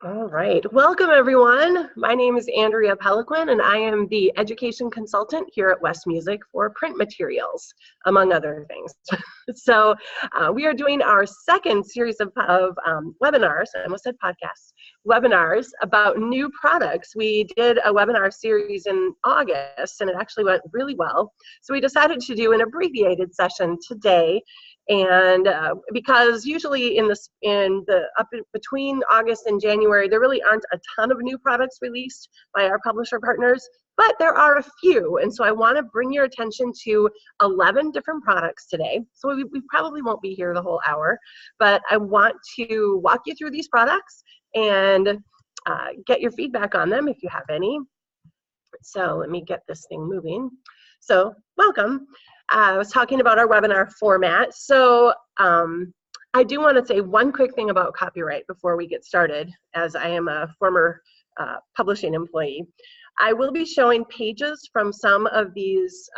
All right, welcome everyone. My name is Andrea Peliquin and I am the education consultant here at West Music for print materials, among other things. So we are doing our second series of webinars, I almost said podcasts, webinars about new products. We did a webinar series in August and it actually went really well. So we decided to do an abbreviated session today. And because usually between August and January, there really aren't a ton of new products released by our publisher partners, but there are a few. And so I want to bring your attention to 11 different products today. So we probably won't be here the whole hour, but I want to walk you through these products and get your feedback on them if you have any. So let me get this thing moving. So welcome. I was talking about our webinar format. So I do want to say one quick thing about copyright before we get started, as I am a former publishing employee. I will be showing pages from some of these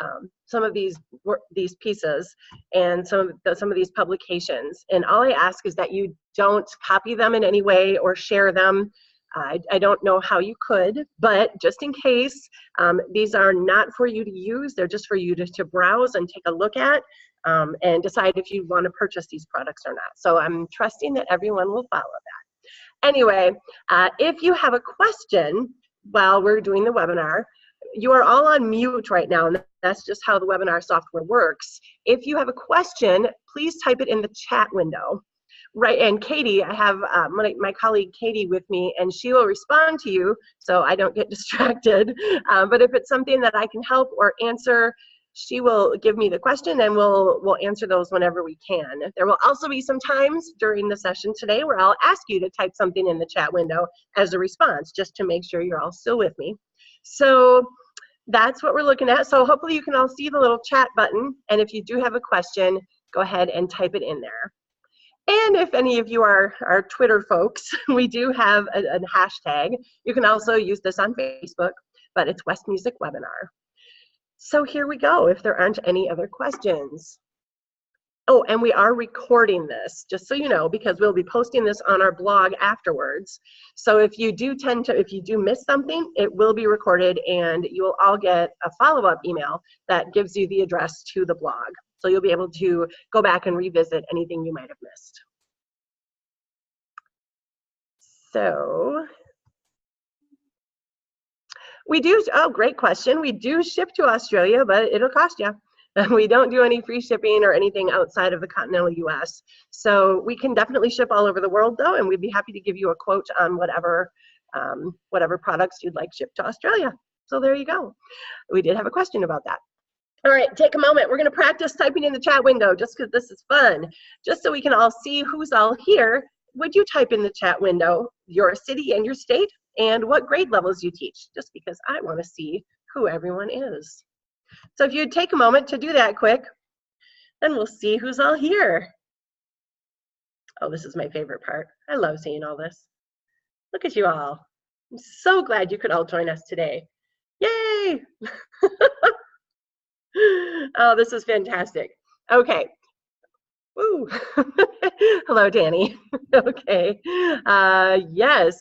pieces and some of these publications. And all I ask is that you don't copy them in any way or share them. I don't know how you could, but just in case, these are not for you to use. They're just for you to browse and take a look at and decide if you want to purchase these products or not. So I'm trusting that everyone will follow that. Anyway, if you have a question while we're doing the webinar, you are all on mute right now, and that's just how the webinar software works. If you have a question, please type it in the chat window. Right, and Katie, I have my colleague Katie with me, and she will respond to you so I don't get distracted. But if it's something that I can help or answer, she will give me the question and we'll answer those whenever we can. There will also be some times during the session today where I'll ask you to type something in the chat window as a response, just to make sure you're all still with me. So that's what we're looking at. So hopefully you can all see the little chat button, and if you do have a question, go ahead and type it in there. And if any of you are Twitter folks, we do have a hashtag. You can also use this on Facebook, but it's West Music Webinar. So here we go, if there aren't any other questions. Oh, and we are recording this, just so you know, because we'll be posting this on our blog afterwards. So if you do miss something, it will be recorded and you will all get a follow-up email that gives you the address to the blog. So you'll be able to go back and revisit anything you might have missed. So we do, oh, great question. We do ship to Australia, but it'll cost you. We don't do any free shipping or anything outside of the continental US. So we can definitely ship all over the world though, and we'd be happy to give you a quote on whatever products you'd like shipped to Australia. So there you go. We did have a question about that. All right, take a moment. We're going to practice typing in the chat window just because this is fun. Just so we can all see who's all here, would you type in the chat window your city and your state and what grade levels you teach, just because I want to see who everyone is. So if you'd take a moment to do that quick, then we'll see who's all here. Oh, this is my favorite part. I love seeing all this. Look at you all. I'm so glad you could all join us today. Yay! Oh, this is fantastic. Okay. Woo. Hello, Danny. Okay. Yes.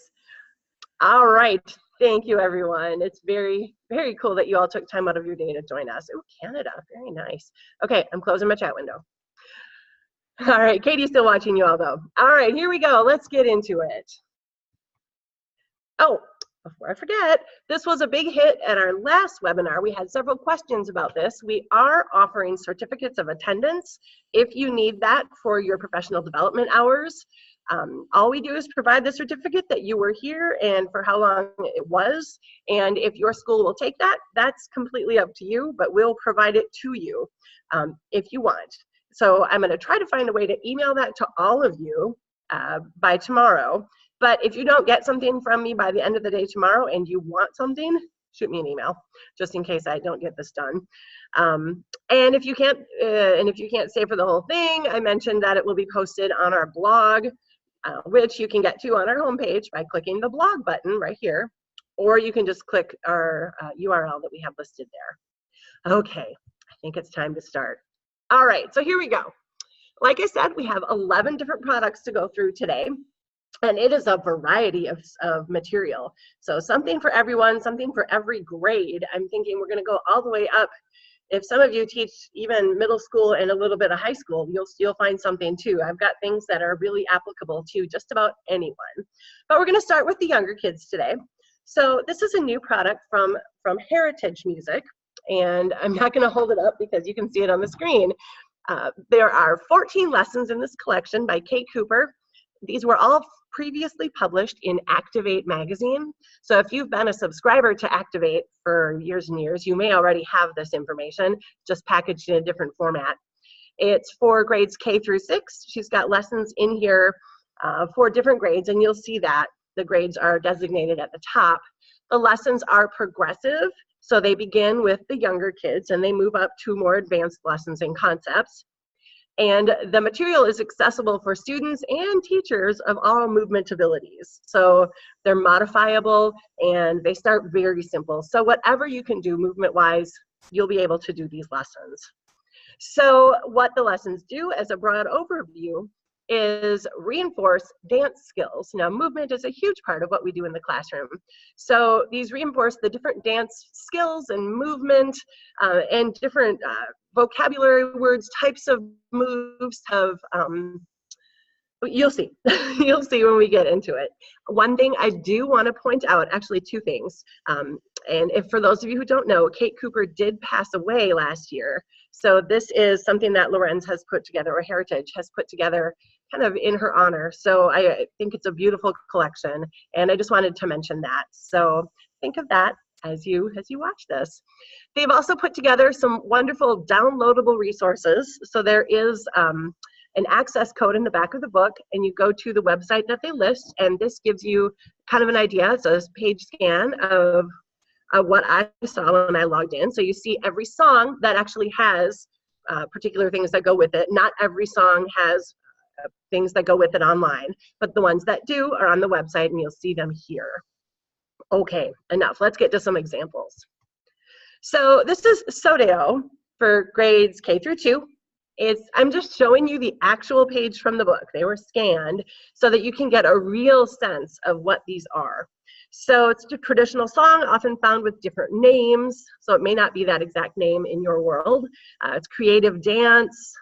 All right. Thank you, everyone. It's very, very cool that you all took time out of your day to join us. Oh, Canada. Very nice. Okay, I'm closing my chat window. All right, Katie's still watching you all, though. All right, here we go. Let's get into it. Oh, before I forget, this was a big hit at our last webinar. We had several questions about this. We are offering certificates of attendance if you need that for your professional development hours. All we do is provide the certificate that you were here and for how long it was. And if your school will take that, that's completely up to you, but we'll provide it to you if you want. So I'm going to try to find a way to email that to all of you by tomorrow. But if you don't get something from me by the end of the day tomorrow and you want something, shoot me an email just in case I don't get this done. And if you can't stay for the whole thing, I mentioned that it will be posted on our blog, which you can get to on our homepage by clicking the blog button right here, or you can just click our URL that we have listed there. Okay, I think it's time to start. All right, so here we go. Like I said, we have 11 different products to go through today. And it is a variety of material. So something for everyone, something for every grade. I'm thinking we're gonna go all the way up. If some of you teach even middle school and a little bit of high school, you'll find something too. I've got things that are really applicable to just about anyone. But we're gonna start with the younger kids today. So this is a new product from Heritage Music, and I'm not gonna hold it up because you can see it on the screen. There are 14 lessons in this collection by Kate Cooper. These were all previously published in Activate magazine. So if you've been a subscriber to Activate for years and years, you may already have this information, just packaged in a different format. It's for grades K through 6. She's got lessons in here for different grades, and you'll see that the grades are designated at the top. The lessons are progressive, so they begin with the younger kids and they move up to more advanced lessons and concepts. And the material is accessible for students and teachers of all movement abilities. So they're modifiable and they start very simple. So whatever you can do movement-wise, you'll be able to do these lessons. So what the lessons do as a broad overview is reinforce dance skills. Now, movement is a huge part of what we do in the classroom. So these reinforce the different dance skills and movement and different vocabulary words, types of moves of, you'll see. You'll see when we get into it. One thing I do want to point out, actually two things. And if for those of you who don't know, Kate Cooper did pass away last year. So this is something that Lorenz has put together, or Heritage has put together kind of in her honor. So I think it's a beautiful collection, and I just wanted to mention that. So think of that as you watch this. They've also put together some wonderful downloadable resources. So there is an access code in the back of the book, and you go to the website that they list, and this gives you kind of an idea. It's a page scan of what I saw when I logged in. So you see every song that actually has particular things that go with it. Not every song has things that go with it online, but the ones that do are on the website, and you'll see them here. Okay, enough. Let's get to some examples. So this is Sodeo for grades K through 2. I'm just showing you the actual page from the book. They were scanned so that you can get a real sense of what these are. So it's a traditional song, often found with different names, so it may not be that exact name in your world. It's creative dance.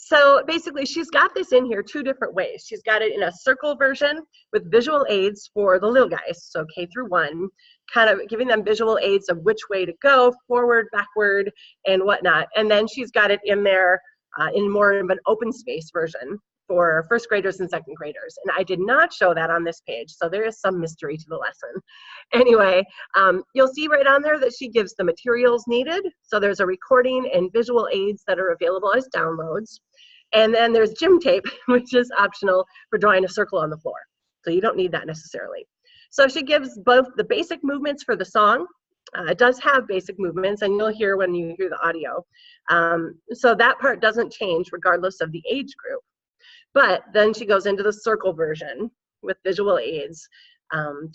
So basically, she's got this in here two different ways. She's got it in a circle version with visual aids for the little guys, so K through 1, kind of giving them visual aids of which way to go, forward, backward, and whatnot. And then she's got it in there in more of an open space version for first graders and second graders. And I did not show that on this page, so there is some mystery to the lesson. Anyway, you'll see right on there that she gives the materials needed. So there's a recording and visual aids that are available as downloads. And then there's gym tape, which is optional for drawing a circle on the floor. So you don't need that necessarily. So she gives both the basic movements for the song. It does have basic movements, and you'll hear when you hear the audio. So that part doesn't change regardless of the age group. But then she goes into the circle version with visual aids,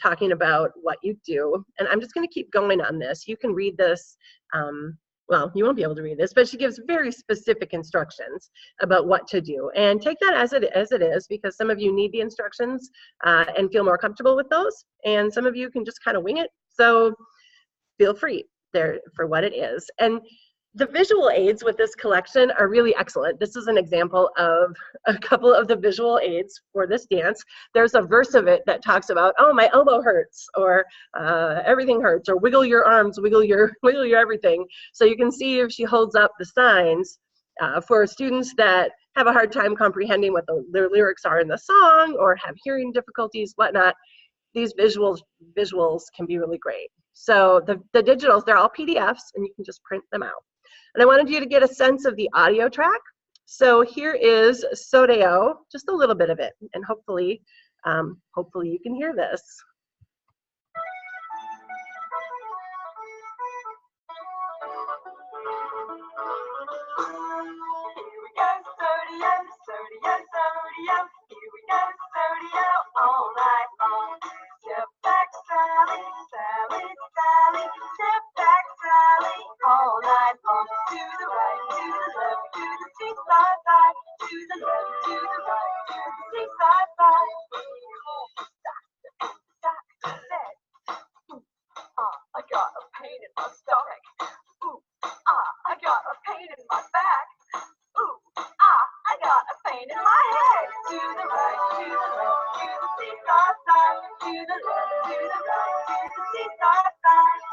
talking about what you do. And I'm just going to keep going on this. You can read this. Well, you won't be able to read this, but she gives very specific instructions about what to do. And take that as it is, because some of you need the instructions and feel more comfortable with those. And some of you can just kind of wing it. So feel free there for what it is. And the visual aids with this collection are really excellent. This is an example of a couple of the visual aids for this dance. There's a verse of it that talks about, oh, my elbow hurts, or everything hurts, or wiggle your arms, wiggle your everything. So you can see if she holds up the signs for students that have a hard time comprehending what their lyrics are in the song, or have hearing difficulties, whatnot. These visuals can be really great. So the digitals, they're all PDFs, and you can just print them out. And I wanted you to get a sense of the audio track. So here is Sodeo, just a little bit of it, and hopefully you can hear this. Here we go, Sodeo, all night long. Step back, Sally, Sally, Sally. Step back, Sally, all night long. To the right, to the left, to the seaside side. To the left, to the right, to the seaside side. to the left, to the right, to the seesaw side.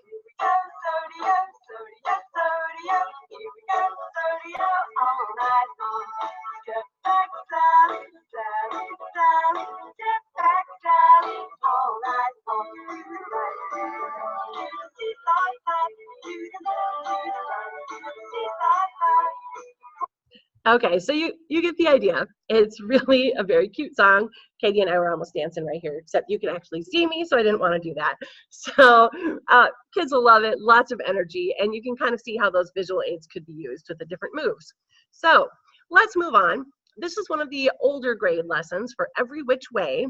Here we go, Sodio, Sodio, Sodio. Here we go, Sodio, all night long. Step back, slide, slide, slide. Step back, slide, all night long. To the right, to the left, to the seesaw side. To the left, to the right, to the seesaw side. Okay, so you get the idea. It's really a very cute song. Katie and I were almost dancing right here, except you can actually see me, so I didn't want to do that. So kids will love it, lots of energy, and you can kind of see how those visual aids could be used with the different moves. So let's move on. This is one of the older grade lessons for Every Which Way.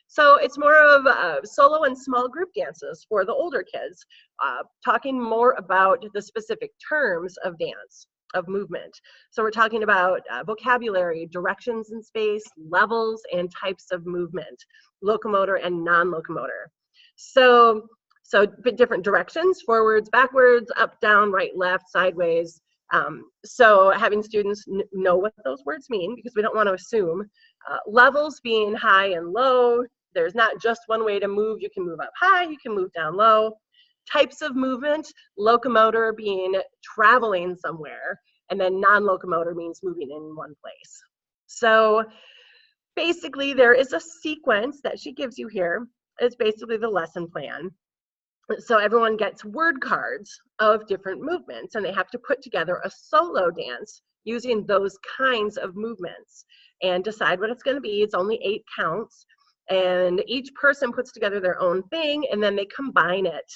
So it's more of solo and small group dances for the older kids, talking more about the specific terms of dance, of movement. So we're talking about vocabulary, directions in space, levels, and types of movement, locomotor and non-locomotor. So different directions, forwards, backwards, up, down, right, left, sideways. So having students know what those words mean, because we don't want to assume. Levels being high and low. There's not just one way to move. You can move up high, you can move down low. Types of movement, locomotor being traveling somewhere, and then non-locomotor means moving in one place. So basically there is a sequence that she gives you here. It's basically the lesson plan. So everyone gets word cards of different movements, and they have to put together a solo dance using those kinds of movements and decide what it's going to be. It's only 8 counts. And each person puts together their own thing, and then they combine it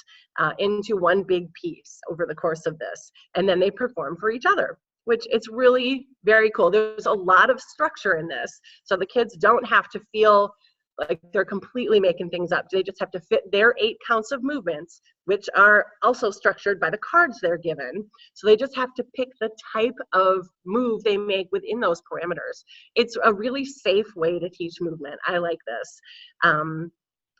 into one big piece over the course of this. And then they perform for each other, which it's really very cool. There's a lot of structure in this. So the kids don't have to feel like they're completely making things up. They just have to fit their 8 counts of movements, which are also structured by the cards they're given. So they just have to pick the type of move they make within those parameters. It's a really safe way to teach movement. I like this. And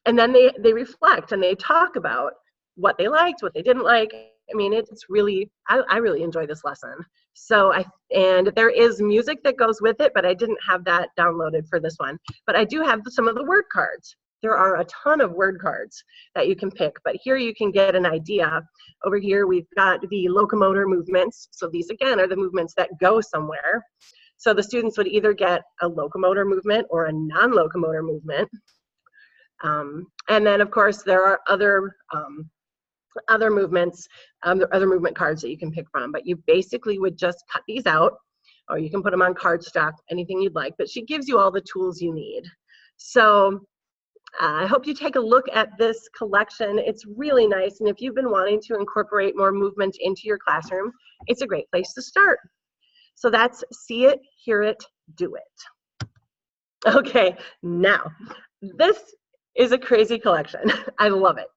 then they reflect and they talk about what they liked, what they didn't like. I mean, it's really, I really enjoy this lesson. So and there is music that goes with it, but I didn't have that downloaded for this one. But I do have some of the word cards. There are a ton of word cards that you can pick, but here you can get an idea. Over here, we've got the locomotor movements. So these, again, are the movements that go somewhere. So the students would either get a locomotor movement or a non-locomotor movement. And then, of course, there are other movements, other movement cards that you can pick from, but you basically would just cut these out, or you can put them on cardstock, anything you'd like, but she gives you all the tools you need. So I hope you take a look at this collection. It's really nice, and if you've been wanting to incorporate more movement into your classroom, it's a great place to start. So that's See It, Hear It, Do It. Okay, now, this is a crazy collection. I love it.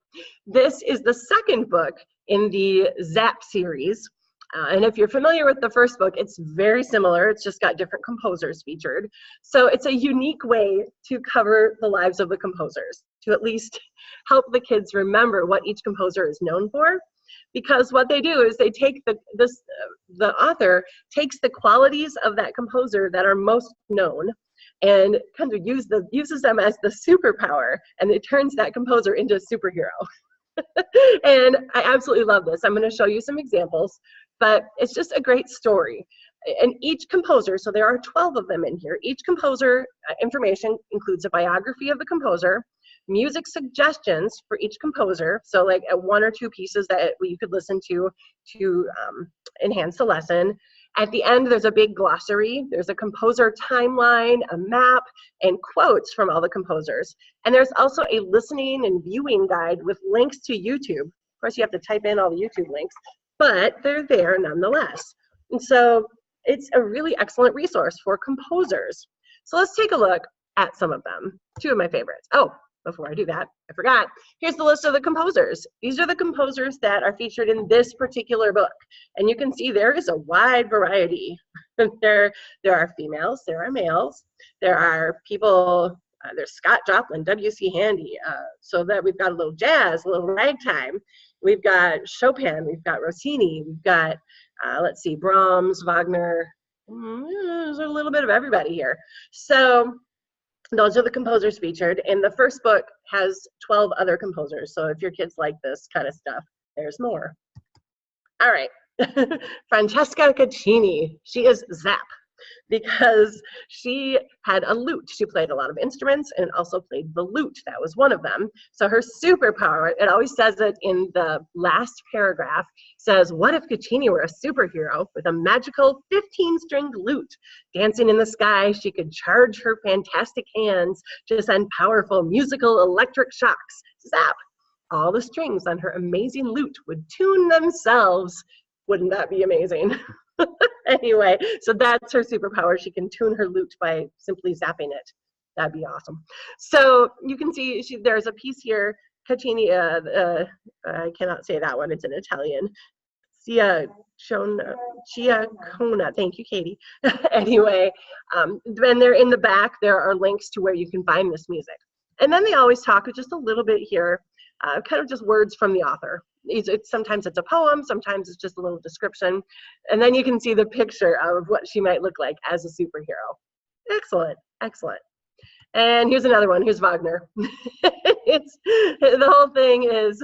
This is the second book in the ZAP series. And if you're familiar with the first book, it's very similar. It's just got different composers featured. So it's a unique way to cover the lives of the composers, to at least help the kids remember what each composer is known for. Because what they do is they take the author takes the qualities of that composer that are most known and kind of uses them as the superpower, and it turns that composer into a superhero. And I absolutely love this. I'm going to show you some examples, but it's just a great story. And each composer, so there are 12 of them in here, each composer information includes a biography of the composer, music suggestions for each composer, so like 1 or 2 pieces that you could listen to enhance the lesson. At the end, there's a big glossary. There's a composer timeline, a map, and quotes from all the composers. And there's also a listening and viewing guide with links to YouTube. Of course, you have to type in all the YouTube links, but they're there nonetheless. And so it's a really excellent resource for composers. So let's take a look at some of them. 2 of my favorites. Oh, before I do that, I forgot. Here's the list of the composers. These are the composers that are featured in this particular book. And you can see there is a wide variety. There are females, there are males, there are people, there's Scott Joplin, W.C. Handy, so that we've got a little jazz, a little ragtime. We've got Chopin, we've got Rossini, we've got, let's see, Brahms, Wagner. There's a little bit of everybody here. So those are the composers featured, and the first book has 12 other composers. So if your kids like this kind of stuff, there's more. All right, Francesca Caccini, she is Zap, because she had a lute. She played a lot of instruments and also played the lute. That was one of them. So her superpower, it always says it in the last paragraph, says, what if Caccini were a superhero with a magical 15-stringed lute? Dancing in the sky, she could charge her fantastic hands to send powerful musical electric shocks. Zap! All the strings on her amazing lute would tune themselves. Wouldn't that be amazing? Anyway, so that's her superpower. She can tune her lute by simply zapping it. That'd be awesome. So you can see there's a piece here, Caccini, I cannot say that one, it's in Italian. Ciacona, thank you, Katie. Anyway, then there in the back, there are links to where you can find this music. And then they always talk just a little bit here, kind of just words from the author. Sometimes it's a poem, sometimes it's just a little description. And then you can see the picture of what she might look like as a superhero. Excellent, excellent. And here's another one, here's Wagner. The whole thing is,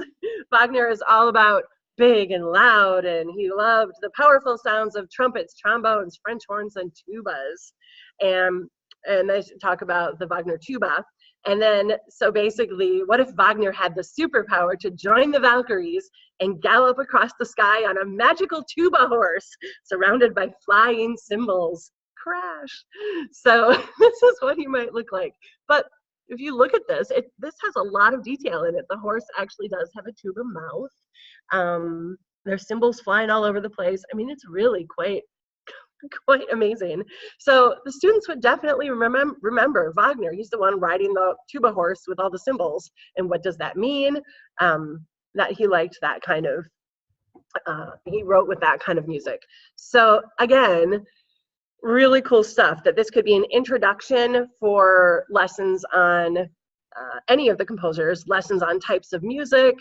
Wagner is all about big and loud, and he loved the powerful sounds of trumpets, trombones, French horns, and tubas. And they talk about the Wagner tuba. And then, so basically, what if Wagner had the superpower to join the Valkyries and gallop across the sky on a magical tuba horse surrounded by flying cymbals? Crash. So this is what he might look like. But if you look at this, this has a lot of detail in it. The horse actually does have a tuba mouth. There's cymbals flying all over the place. I mean, it's really quite amazing. So the students would definitely remember Wagner. He's the one riding the tuba horse with all the cymbals. And what does that mean? That he liked that kind of, he wrote with that kind of music. So again, really cool stuff, that this could be an introduction for lessons on any of the composers, lessons on types of music.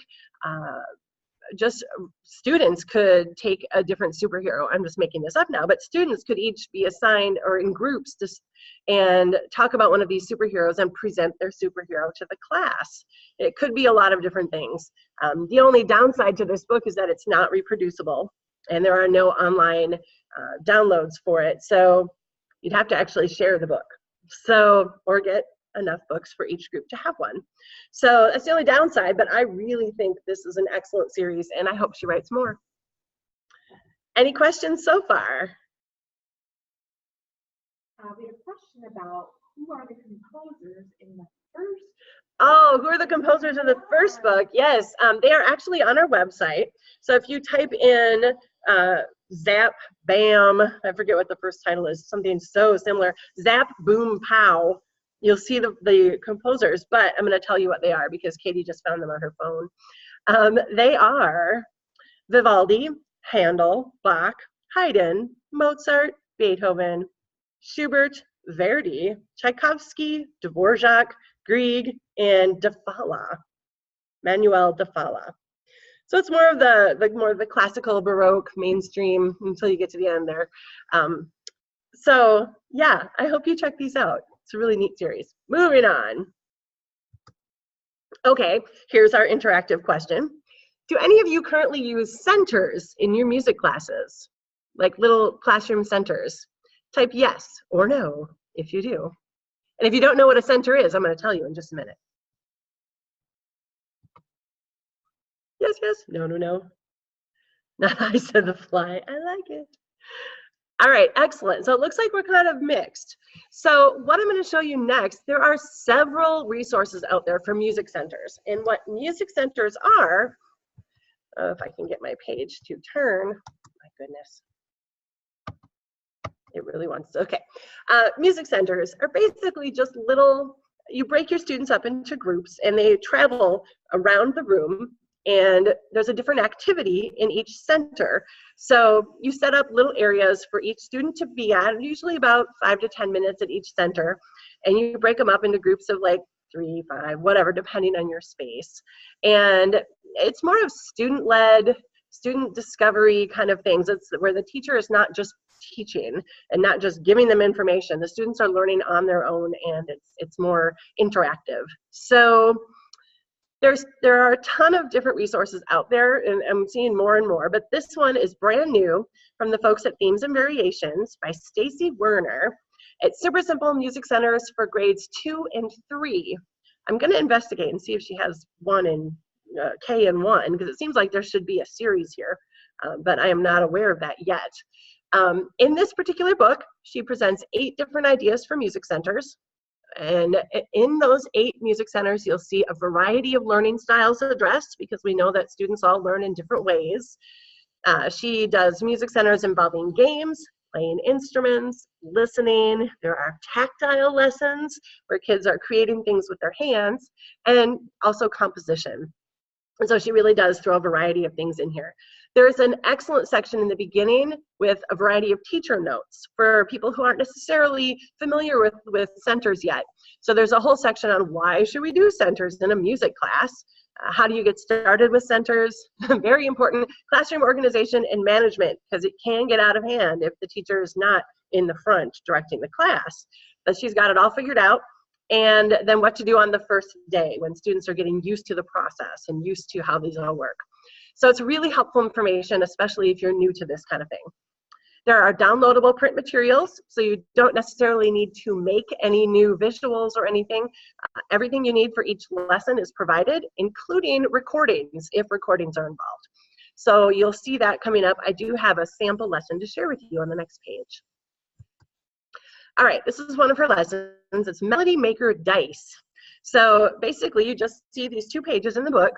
Just students could take a different superhero. I'm just making this up now, but students could each be assigned or in groups and talk about one of these superheroes and present their superhero to the class. It could be a lot of different things. The only downside to this book is that it's not reproducible, and there are no online downloads for it. So you'd have to actually share the book. So, or get enough books for each group to have one. So that's the only downside, but I really think this is an excellent series, and I hope she writes more. Any questions so far? We have a question about who are the composers in the first. Oh, who are the composers of the first book? Yes, they are actually on our website. So if you type in Zap, Bam, I forget what the first title is, something so similar, Zap, Boom, Pow, you'll see the composers, but I'm going to tell you what they are because Katie just found them on her phone. They are Vivaldi, Handel, Bach, Haydn, Mozart, Beethoven, Schubert, Verdi, Tchaikovsky, Dvorak, Grieg, and de Falla, Manuel de Falla. So it's more of the classical, Baroque, mainstream until you get to the end there. So yeah, I hope you check these out. It's a really neat series. Moving on. Okay, here's our interactive question. Do any of you currently use centers in your music classes? Like little classroom centers? Type yes or no if you do. And if you don't know what a center is, I'm going to tell you in just a minute. Yes, yes, no, no, no. I said the fly, I like it. All right, excellent. So it looks like we're kind of mixed. So what I'm going to show you next, there are several resources out there for music centers. And what music centers are, if I can get my page to turn, my goodness. It really wants to, okay. Music centers are basically just little, you break your students up into groups and they travel around the room, and there's a different activity in each center. So you set up little areas for each student to be at, usually about 5 to 10 minutes at each center, and you break them up into groups of like 3, 5, whatever, depending on your space. And it's more of student-led, student discovery kind of things. It's where the teacher is not just teaching and not just giving them information. The students are learning on their own, and it's more interactive. So there are a ton of different resources out there, and I'm seeing more and more, but this one is brand new from the folks at Themes and Variations by Stacy Werner. It's super simple music centers for grades 2 and 3. I'm going to investigate and see if she has one in K and 1, because it seems like there should be a series here, but I am not aware of that yet. In this particular book, she presents 8 different ideas for music centers. And in those 8 music centers, you'll see a variety of learning styles addressed, because we know that students all learn in different ways. She does music centers involving games, playing instruments, listening. There are tactile lessons where kids are creating things with their hands, and also composition. And so she really does throw a variety of things in here. There's an excellent section in the beginning with a variety of teacher notes for people who aren't necessarily familiar with centers yet. So there's a whole section on why should we do centers in a music class? How do you get started with centers? Very important, classroom organization and management, because it can get out of hand if the teacher is not in the front directing the class. But she's got it all figured out. And then what to do on the first day when students are getting used to the process and used to how these all work. So it's really helpful information, especially if you're new to this kind of thing. There are downloadable print materials, so you don't necessarily need to make any new visuals or anything. Everything you need for each lesson is provided, including recordings, if recordings are involved. So you'll see that coming up. I do have a sample lesson to share with you on the next page. All right, this is one of her lessons. It's Melody Maker Dice. So basically, you just see these 2 pages in the book.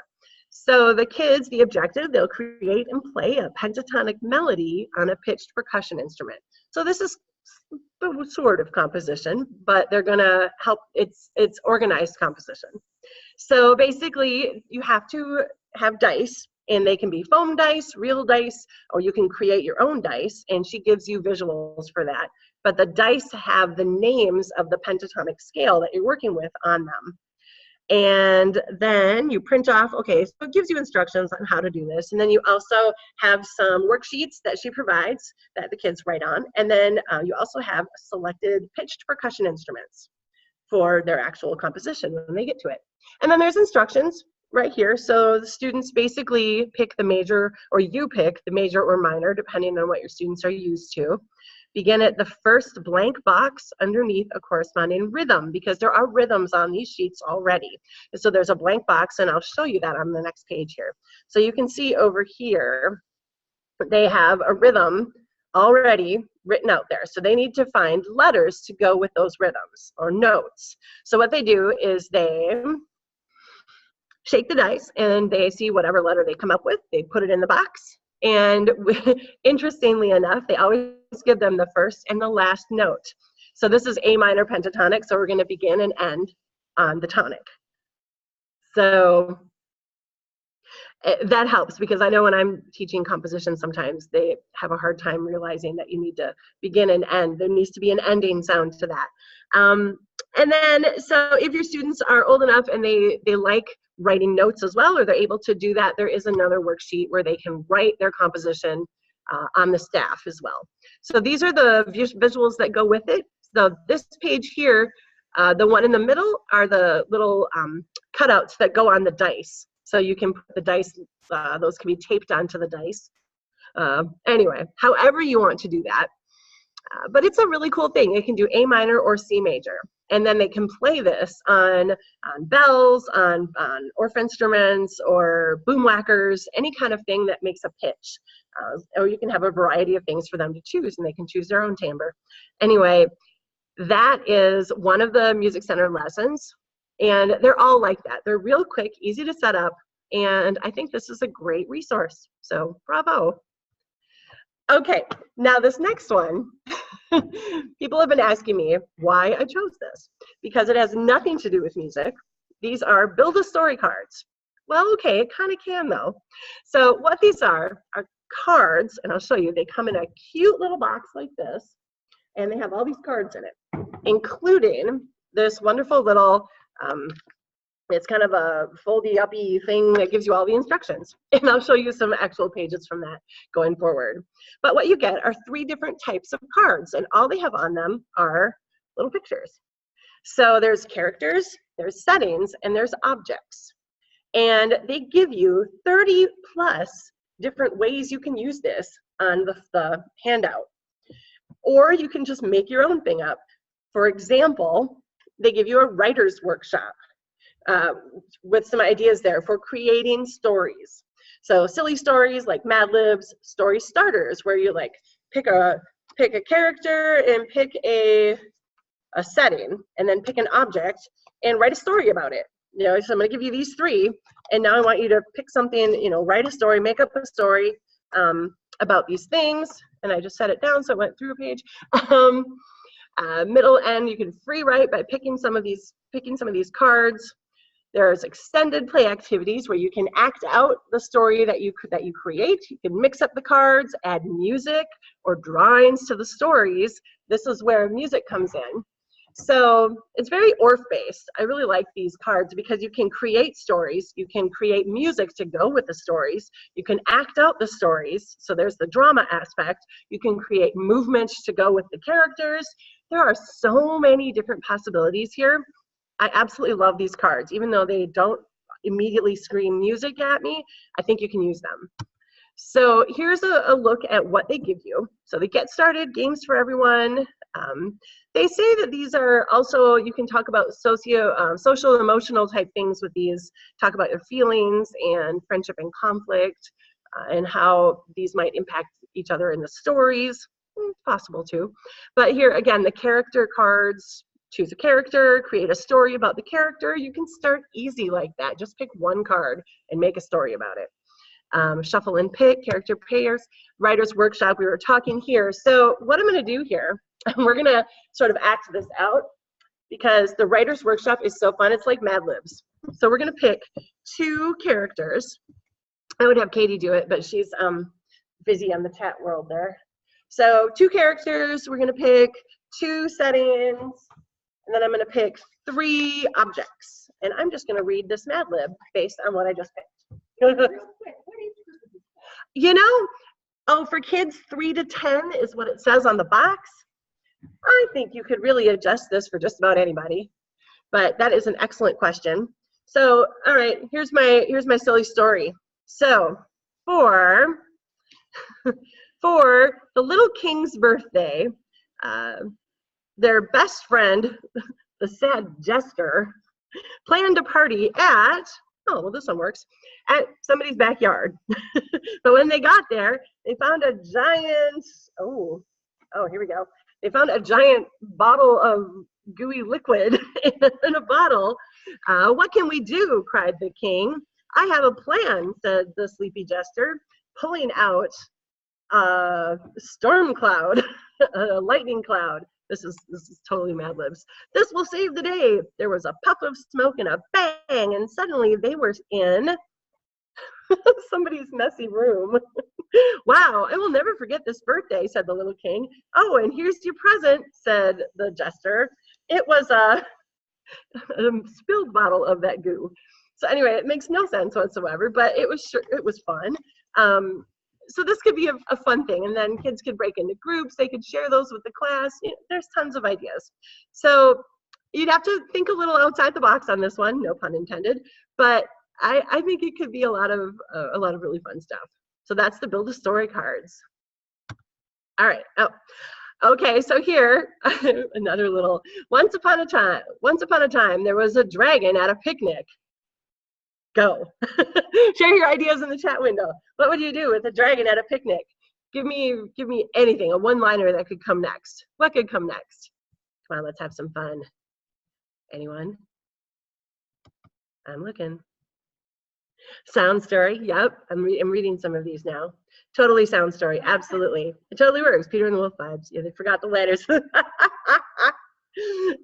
So the kids, the objective, they'll create and play a pentatonic melody on a pitched percussion instrument. So this is sort of composition, but they're gonna help, it's organized composition. So basically, you have to have dice, and they can be foam dice, real dice, or you can create your own dice, and she gives you visuals for that. But the dice have the names of the pentatonic scale that you're working with on them. And then you print off, okay, so it gives you instructions on how to do this. And then you also have some worksheets that she provides that the kids write on. And then you also have selected pitched percussion instruments for their actual composition when they get to it. And then there's instructions right here. So the students basically pick the major, or you pick the major or minor, depending on what your students are used to. Begin at the first blank box underneath a corresponding rhythm, because there are rhythms on these sheets already. So there's a blank box, and I'll show you that on the next page here. So you can see over here, they have a rhythm already written out there. So they need to find letters to go with those rhythms, or notes. So what they do is they shake the dice, and they see whatever letter they come up with, they put it in the box. And interestingly enough, they always give them the first and the last note. So this is A minor pentatonic, so we're going to begin and end on the tonic. So that helps, because I know when I'm teaching composition, sometimes they have a hard time realizing that you need to begin and end. There needs to be an ending sound to that. And then, so if your students are old enough and they like writing notes as well, or they're able to do that, there is another worksheet where they can write their composition on the staff as well. So these are the visuals that go with it. So this page here, the one in the middle are the little cutouts that go on the dice. So you can put the dice, those can be taped onto the dice. Anyway, however you want to do that. But it's a really cool thing. It can do A minor or C major. And then they can play this on bells, on Orff instruments, or boom whackers, any kind of thing that makes a pitch. Or you can have a variety of things for them to choose, and they can choose their own timbre. Anyway, that is one of the Music Center lessons. And they're all like that. They're real quick, easy to set up, and I think this is a great resource. So bravo. Okay, now this next one, people have been asking me why I chose this, because it has nothing to do with music. These are build a story cards. Well, okay, it kind of can though. So what these are cards, and I'll show you. They come in a cute little box like this, and they have all these cards in it, including this wonderful little It's kind of a foldy-uppy thing that gives you all the instructions. And I'll show you some actual pages from that going forward. But what you get are 3 different types of cards, and all they have on them are little pictures. So there's characters, there's settings, and there's objects. And they give you 30 plus different ways you can use this on the handout. Or you can just make your own thing up. For example, they give you a writer's workshop with some ideas there for creating stories. So silly stories like Mad Libs, story starters, where you like pick a character and pick a setting, and then pick an object and write a story about it. You know, so I'm going to give you these 3, and now I want you to pick something. You know, write a story, make up a story about these things. And I just set it down so it went through a page. Middle end, you can free write by picking some of these cards. There's extended play activities where you can act out the story that you create. You can mix up the cards, add music or drawings to the stories. This is where music comes in. So it's very ORF-based. I really like these cards because you can create stories. You can create music to go with the stories. You can act out the stories. So there's the drama aspect. You can create movements to go with the characters. There are so many different possibilities here. I absolutely love these cards. Even though they don't immediately scream music at me, I think you can use them. So here's a look at what they give you. So they get started, games for everyone. They say that these are also, you can talk about social emotional type things with these, talk about your feelings and friendship and conflict, and how these might impact each other in the stories. It's possible too. But here again, the character cards. Choose a character, create a story about the character. You can start easy like that. Just pick one card and make a story about it. Shuffle and pick, character pairs, writer's workshop, we were talking here. So what I'm gonna do here, we're gonna sort of act this out because the writer's workshop is so fun. It's like Mad Libs. So we're gonna pick 2 characters. I would have Katie do it, but she's busy on the chat world there. So 2 characters, we're gonna pick 2 settings, and then I'm going to pick 3 objects. And I'm just going to read this Mad Lib based on what I just picked. You know, oh, for kids 3 to 10 is what it says on the box. I think you could really adjust this for just about anybody. But that is an excellent question. So, all right, here's my silly story. So, for the little king's birthday, their best friend, the sad jester, planned a party at, oh, well, this one works, at somebody's backyard. But when they got there, they found a giant, oh, here we go. They found a giant bottle of gooey liquid in a bottle. What can we do? Cried the king. I have a plan, said the sleepy jester, pulling out a storm cloud, a lightning cloud. This is totally Mad Libs. This will save the day. There was a puff of smoke and a bang, and suddenly they were in somebody's messy room. Wow, I will never forget this birthday, said the little king. Oh, and here's your present, said the jester. It was a spilled bottle of that goo. So anyway, it makes no sense whatsoever, but it was fun. So this could be a fun thing, and then kids could break into groups. They could share those with the class. You know, there's tons of ideas. So you'd have to think a little outside the box on this one, no pun intended. But I think it could be a lot of really fun stuff. So that's the Build a Story cards. All right. Oh, okay. So here, another little. Once upon a time, there was a dragon at a picnic. Go. Share your ideas in the chat window. What would you do with a dragon at a picnic? Give me anything, a one-liner that could come next. What could come next? Come on, let's have some fun. Anyone? I'm looking. Sound story. Yep, I'm reading some of these now. Totally sound story. Absolutely. It totally works. Peter and the Wolf vibes. Yeah, they forgot the letters.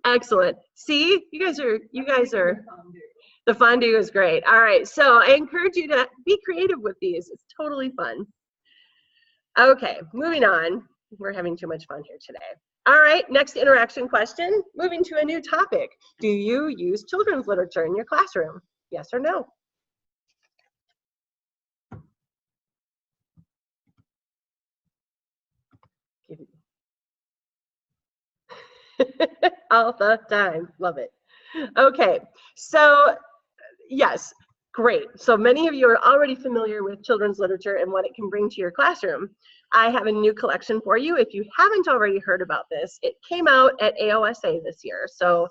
Excellent. See, you guys are. The fondue is great. All right, so I encourage you to be creative with these. It's totally fun. Okay, moving on. We're having too much fun here today. All right, next interaction question. Moving to a new topic. Do you use children's literature in your classroom? Yes or no? All the time. Love it. Okay, so yes, great. So many of you are already familiar with children's literature and what it can bring to your classroom. I have a new collection for you. If you haven't already heard about this, it came out at AOSA this year, so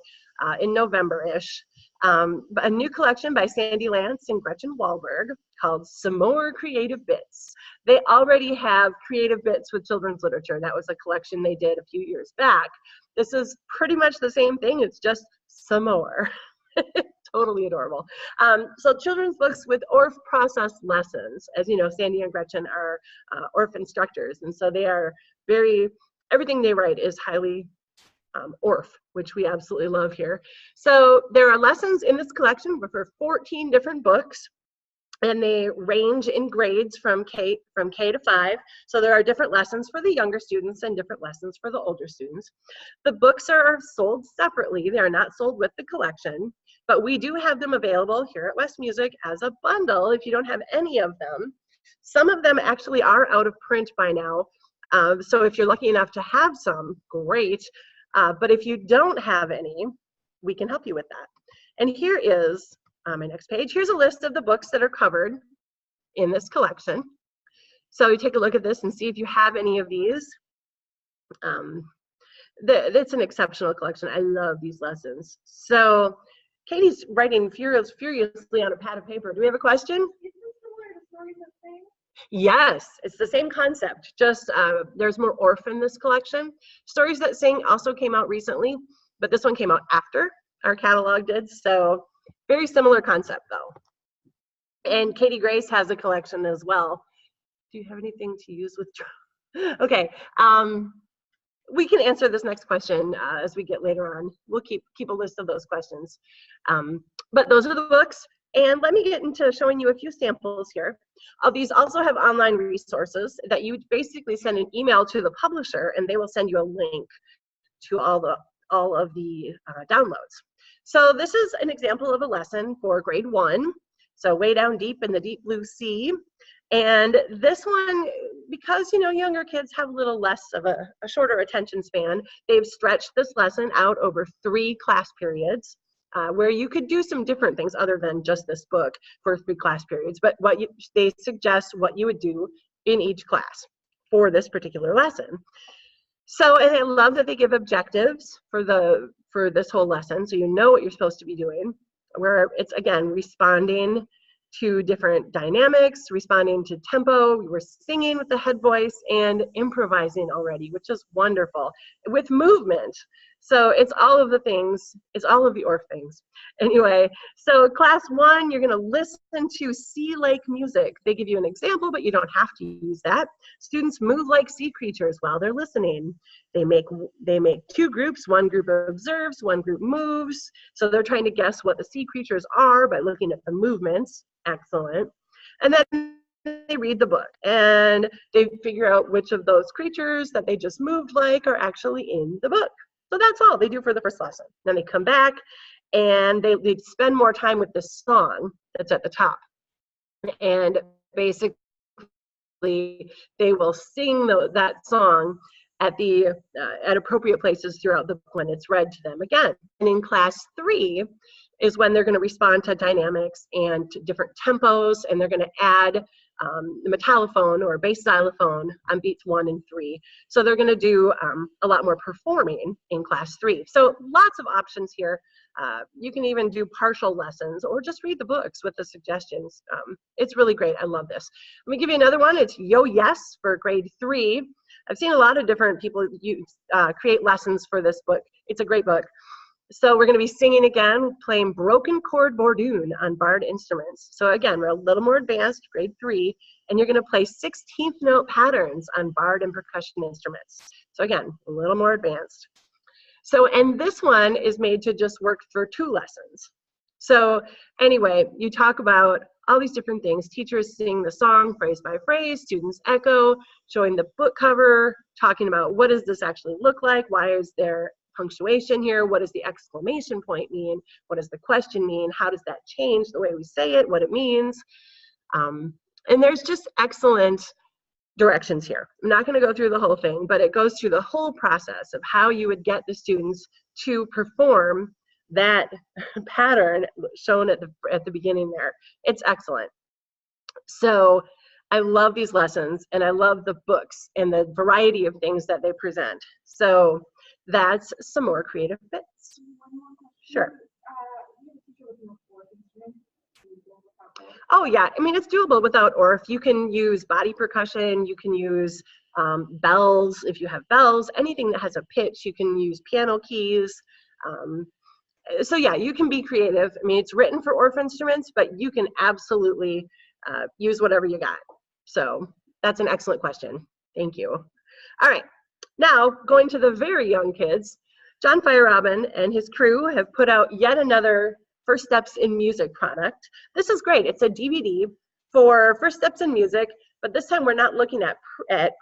in November-ish. A new collection by Sandy Lance and Gretchen Wahlberg called Some More Creative Bits. They already have creative bits with children's literature. That was a collection they did a few years back. This is pretty much the same thing, it's just some more. Totally adorable. So children's books with ORF process lessons. As you know, Sandy and Gretchen are ORF instructors, and so they are everything they write is highly ORF, which we absolutely love here. So there are lessons in this collection for 14 different books, and they range in grades from K to 5. So there are different lessons for the younger students and different lessons for the older students. The books are sold separately. They are not sold with the collection, but we do have them available here at West Music as a bundle if you don't have any of them. Some of them actually are out of print by now. So if you're lucky enough to have some, great. But if you don't have any, we can help you with that. And here is my next page. Here's a list of the books that are covered in this collection. So you take a look at this and see if you have any of these. It's an exceptional collection. I love these lessons. So Katie's writing furiously on a pad of paper. Do we have a question? Is this similar to Stories of Sing? Yes, it's the same concept, just there's more ORF in this collection. Stories That Sing also came out recently, but this one came out after our catalog did, so very similar concept though. And Katie Grace has a collection as well. Do you have anything to use with trove? Okay, we can answer this next question as we get later on. We'll keep a list of those questions. But those are the books. And let me get into showing you a few samples here. These also have online resources that you basically send an email to the publisher and they will send you a link to all of the downloads. So this is an example of a lesson for grade 1. So Way Down Deep in the Deep Blue Sea. And this one, because younger kids have a little less of a shorter attention span, they've stretched this lesson out over 3 class periods. Where you could do some different things other than just this book for 3 class periods, but they suggest what you would do in each class for this particular lesson. So, and I love that they give objectives for this whole lesson, so you know what you're supposed to be doing, where it's, again, responding to different dynamics, responding to tempo. We were singing with the head voice and improvising already, which is wonderful, with movement. So it's all of the things, it's all of the ORF things. Anyway, so class 1, you're gonna listen to sea lake music. They give you an example, but you don't have to use that. Students move like sea creatures while they're listening. They make 2 groups. One group observes, one group moves. So they're trying to guess what the sea creatures are by looking at the movements. Excellent. And then they read the book and they figure out which of those creatures that they just moved like are actually in the book. So that's all they do for the first lesson. Then they come back and they spend more time with this song that's at the top. And basically they will sing that song at appropriate places throughout the book when it's read to them again. And in class 3 is when they're going to respond to dynamics and to different tempos, and they're going to add the metallophone or bass xylophone on beats 1 and 3. So they're going to do a lot more performing in class 3. So lots of options here. You can even do partial lessons or just read the books with the suggestions. It's really great. I love this. Let me give you another one. It's Yo Yes for grade 3. I've seen a lot of different people create lessons for this book. It's a great book. So we're going to be singing again, playing broken chord bordoon on barred instruments. So again, we're a little more advanced, grade 3, and you're going to play 16th note patterns on barred and percussion instruments. So again, a little more advanced. So, and this one is made to just work for 2 lessons. So anyway, you talk about all these different things. Teachers sing the song phrase by phrase, students echo, showing the book cover, talking about what does this actually look like, why is there punctuation here, what does the exclamation point mean, what does the question mean, how does that change the way we say it, what it means. And there's just excellent directions here. I'm not going to go through the whole thing, but it goes through the whole process of how you would get the students to perform that pattern shown at the beginning there. It's excellent. So I love these lessons, and I love the books and the variety of things that they present. So that's some more creative bits. Sure. Oh yeah, I mean, it's doable without orff. You can use body percussion, you can use bells if you have bells, anything that has a pitch. You can use piano keys. So yeah, you can be creative. I mean, it's written for orff instruments, but you can absolutely use whatever you got. So that's an excellent question. Thank you. All right, now going to the very young kids, John Feierabend and his crew have put out yet another First Steps in Music product. This is great. It's a DVD for First Steps in Music, but this time we're not looking at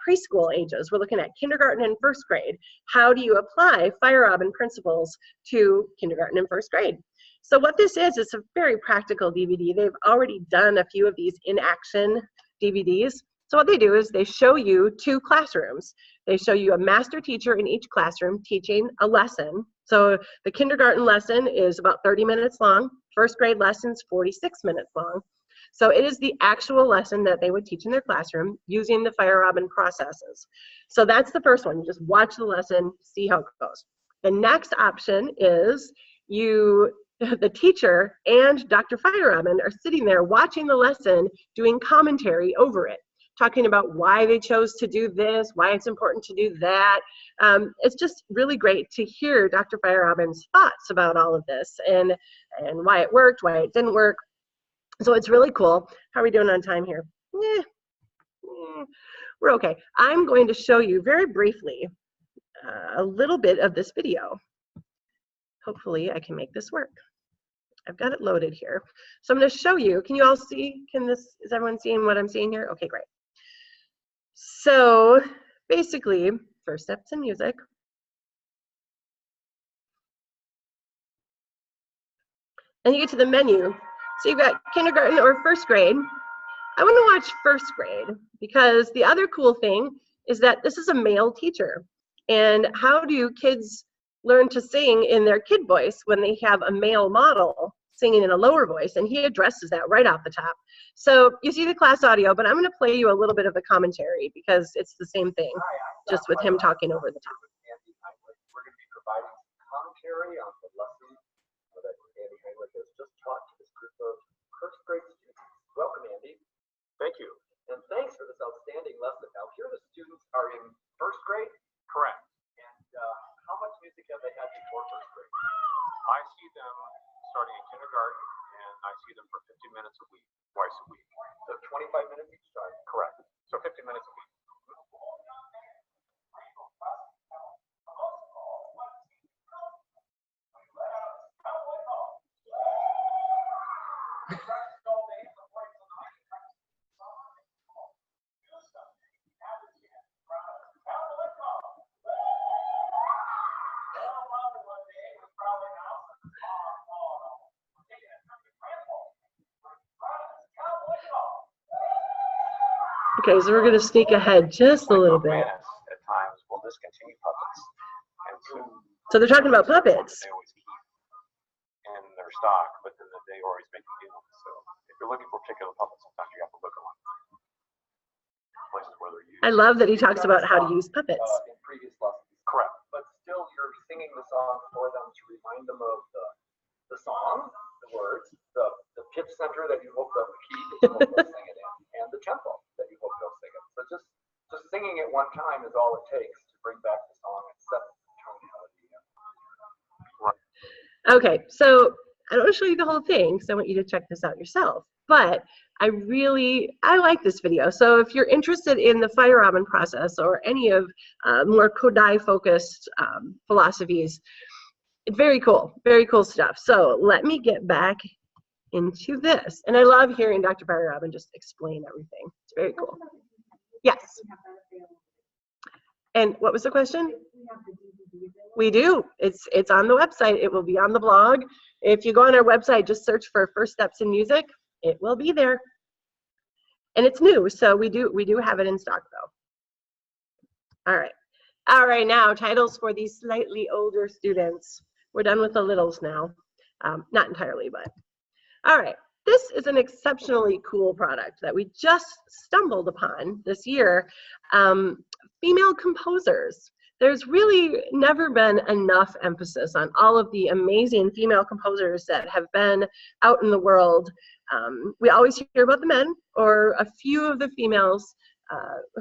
preschool ages. We're looking at kindergarten and first grade. How do you apply Feierabend principles to kindergarten and first grade? So what this is, it's a very practical DVD. They've already done a few of these in action DVDs. So what they do is they show you two classrooms. They show you a master teacher in each classroom teaching a lesson. So the kindergarten lesson is about 30 minutes long. First grade lesson's 46 minutes long. So it is the actual lesson that they would teach in their classroom using the Feierabend processes. So that's the first one. You just watch the lesson, see how it goes. The next option is the teacher and Dr. Feierabend are sitting there watching the lesson, doing commentary over it, talking about why they chose to do this, why it's important to do that. It's just really great to hear Dr. Feierabend's thoughts about all of this and why it worked, why it didn't work. So it's really cool. How are we doing on time here? We're okay. I'm going to show you very briefly a little bit of this video. Hopefully I can make this work. I've got it loaded here. So I'm going to show you. Can you all see? Is everyone seeing what I'm seeing here? Okay, great. So basically, First Steps in Music. And you get to the menu. So you've got kindergarten or first grade. I want to watch first grade because the other cool thing is that this is a male teacher. And how do kids learn to sing in their kid voice when they have a male model singing in a lower voice? And he addresses that right off the top. So you see the class audio, but I'm going to play you a little bit of the commentary because it's the same thing, just with him talking over the top. We're going to be providing commentary on the lesson that Andy Heinrich has just taught to this group of first grade students. Welcome, Andy. Thank you. And thanks for this outstanding lesson. Now, here the students are in first grade? Correct. And how much music have they had before first grade? I see them starting in kindergarten, and I see them for 50 minutes a week, twice a week. So 25 minutes each time? Correct. So 50 minutes a week. Okay, so we're going to sneak ahead just a little bit. At times will discontinue puppets. And So they're talking about puppets. They always keep in their stock, but then they always make new ones. So if you're looking for particular puppets, sometimes you have to look around places where they're used. I love that he talks about how to use puppets. In previous lessons. Correct. But still, you're singing the song for them to remind them of the song, the words, the pitch center that you hope the key that you hope they'll sing it in, and the tempo that you hope they'll sing it. So just singing it one time is all it takes to bring back the song and set the tonality. Right. Okay, so I don't want to show you the whole thing because I want you to check this out yourself. But I like this video. So if you're interested in the Feierabend process or any of more Kodai focused philosophies, very cool stuff. So let me get back into this. And I love hearing Dr. Barry Robin just explain everything. It's very cool. Yes. And what was the question? We do. It's on the website. It will be on the blog. If you go on our website, just search for First Steps in Music. It will be there. And it's new, so we do have it in stock though. All right. All right, now titles for these slightly older students. We're done with the littles now. Not entirely, but. All right. This is an exceptionally cool product that we just stumbled upon this year. Female composers. There's really never been enough emphasis on all of the amazing female composers that have been out in the world. We always hear about the men or a few of the females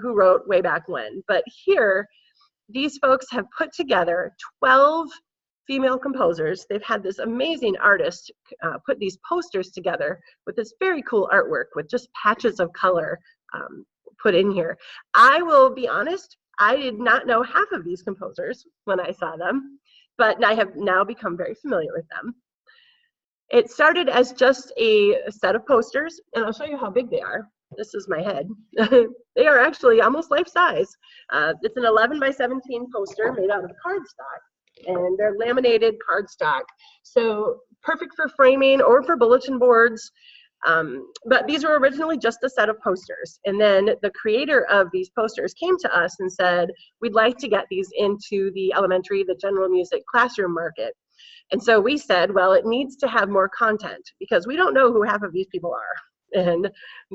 who wrote way back when. But here, these folks have put together 12 female composers. They've had this amazing artist put these posters together with this very cool artwork with just patches of color put in here. I will be honest, I did not know half of these composers when I saw them, but I have now become very familiar with them. It started as just a set of posters, and I'll show you how big they are. This is my head. They are actually almost life size. It's an 11 by 17 poster made out of cardstock, and they're laminated cardstock. So perfect for framing or for bulletin boards. But these were originally just a set of posters. And then the creator of these posters came to us and said, we'd like to get these into the elementary, the general music classroom market. And so we said, well, it needs to have more content because we don't know who half of these people are. And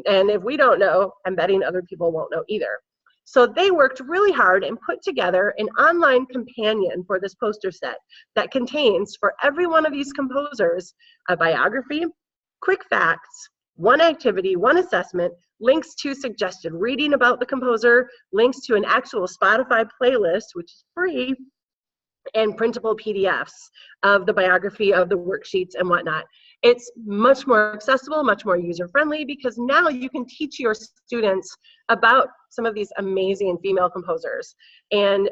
if we don't know, I'm betting other people won't know either. So they worked really hard and put together an online companion for this poster set that contains for every one of these composers a biography, quick facts, one activity, one assessment, links to suggested reading about the composer, links to an actual Spotify playlist, which is free, and printable PDFs of the biography, of the worksheets and whatnot. It's much more accessible, much more user-friendly, because now you can teach your students about some of these amazing female composers and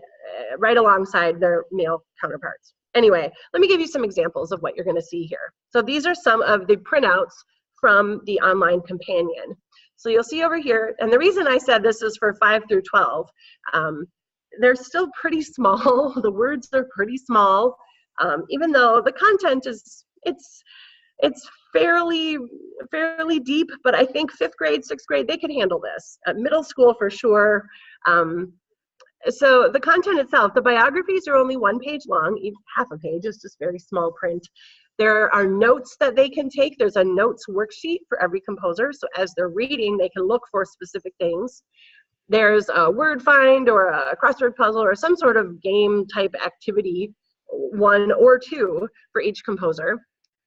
right alongside their male counterparts. Anyway, let me give you some examples of what you're going to see here. So these are some of the printouts from the online companion. So you'll see over here, and the reason I said this is for 5 through 12, they're still pretty small. The words are pretty small, even though the content is, it's fairly deep, but I think 5th grade, 6th grade, they could handle this. Middle school for sure. So the content itself, the biographies are only 1 page long, even half a page is just very small print. There are notes that they can take. There's a notes worksheet for every composer, so as they're reading, they can look for specific things. There's a word find or a crossword puzzle or some sort of game type activity, 1 or 2 for each composer.